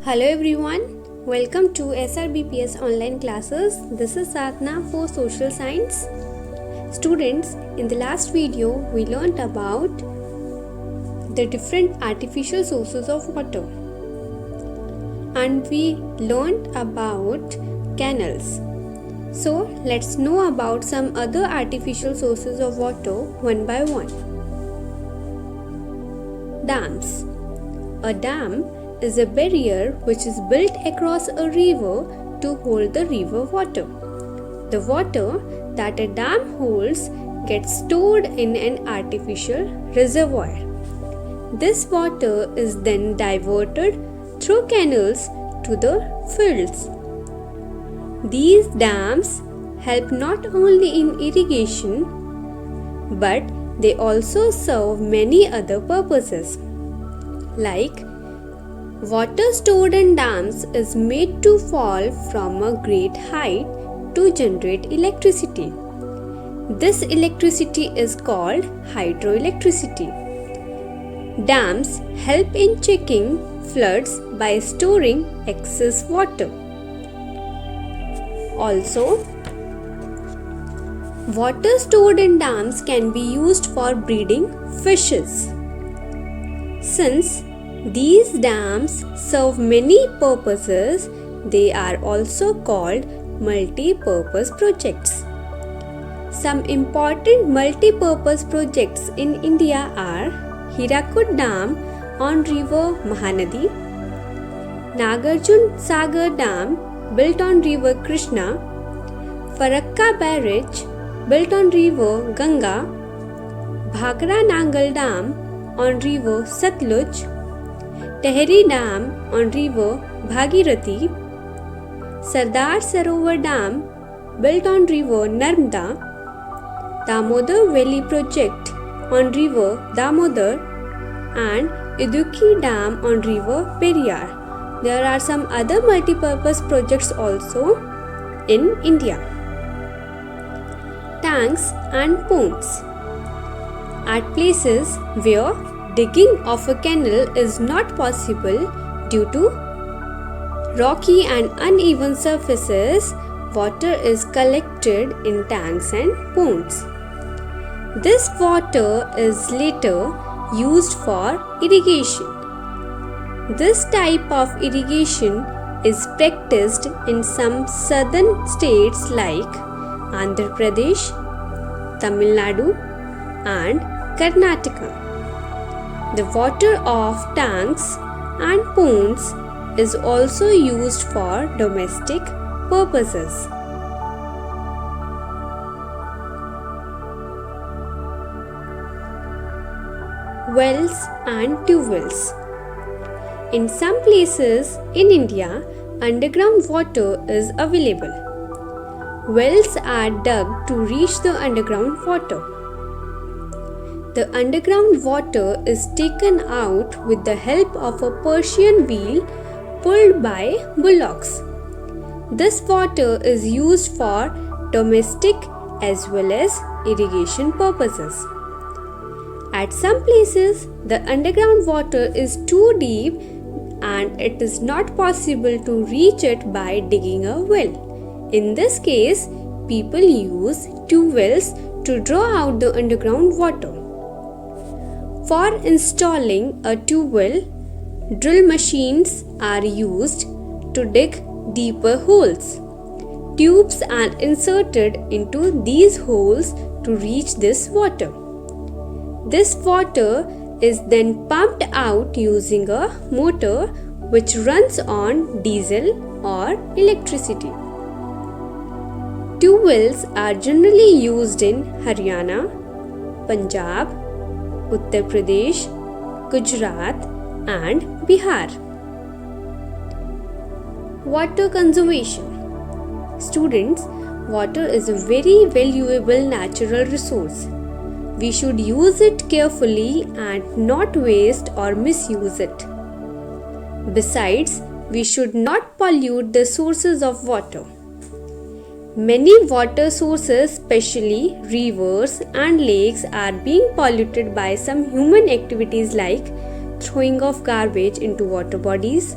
Hello everyone, welcome to SRBPS online classes. This is Sadhna for Social Science. Students, in the last video we learnt about the different artificial sources of water and we learnt about canals. So let's know about some other artificial sources of water one by one. Dams. A dam is a barrier which is built across a river to hold the river water. The water that a dam holds gets stored in an artificial reservoir. This water is then diverted through canals to the fields. These dams help not only in irrigation but they also serve many other purposes. Like water stored in dams is made to fall from a great height to generate electricity. This electricity is called hydroelectricity. Dams help in checking floods by storing excess water. Also, water stored in dams can be used for breeding fishes. Since these dams serve many purposes, they are also called multi-purpose projects. Some important multi-purpose projects in India are Hirakud Dam on river Mahanadi, Nagarjun Sagar Dam built on river Krishna, Farakka Barrage built on river Ganga, Bhakra Nangal Dam on river Satluj, Tehri Dam on river Bhagirathi, Sardar Sarovar Dam built on river Narmada, Damodar Valley Project on river Damodar and Idukki Dam on river Periyar. There are some other multipurpose projects also in India. Tanks and ponds. At places where digging of a canal is not possible due to rocky and uneven surfaces, water is collected in tanks and ponds. This water is later used for irrigation. This type of irrigation is practiced in some southern states like Andhra Pradesh, Tamil Nadu, and Karnataka. The water of tanks and ponds is also used for domestic purposes. Wells and tube wells. In some places in India, underground water is available. Wells are dug to reach the underground water. The underground water is taken out with the help of a Persian wheel pulled by bullocks. This water is used for domestic as well as irrigation purposes. At some places, the underground water is too deep and it is not possible to reach it by digging a well. In this case, people use tube wells to draw out the underground water. For installing a tube well, drill machines are used to dig deeper holes. Tubes are inserted into these holes to reach this water. This water is then pumped out using a motor which runs on diesel or electricity. Tube wells are generally used in Haryana, Punjab, Uttar Pradesh, Gujarat and Bihar. Water conservation. Students, water is a very valuable natural resource. We should use it carefully and not waste or misuse it. Besides, we should not pollute the sources of water. Many water sources, especially rivers and lakes, are being polluted by some human activities like throwing of garbage into water bodies,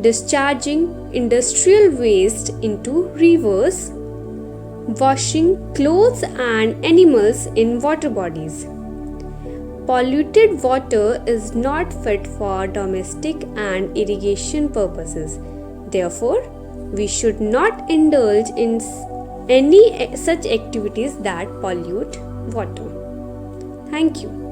discharging industrial waste into rivers, washing clothes and animals in water bodies. Polluted water is not fit for domestic and irrigation purposes. Therefore, we should not indulge in any such activities that pollute water. Thank you.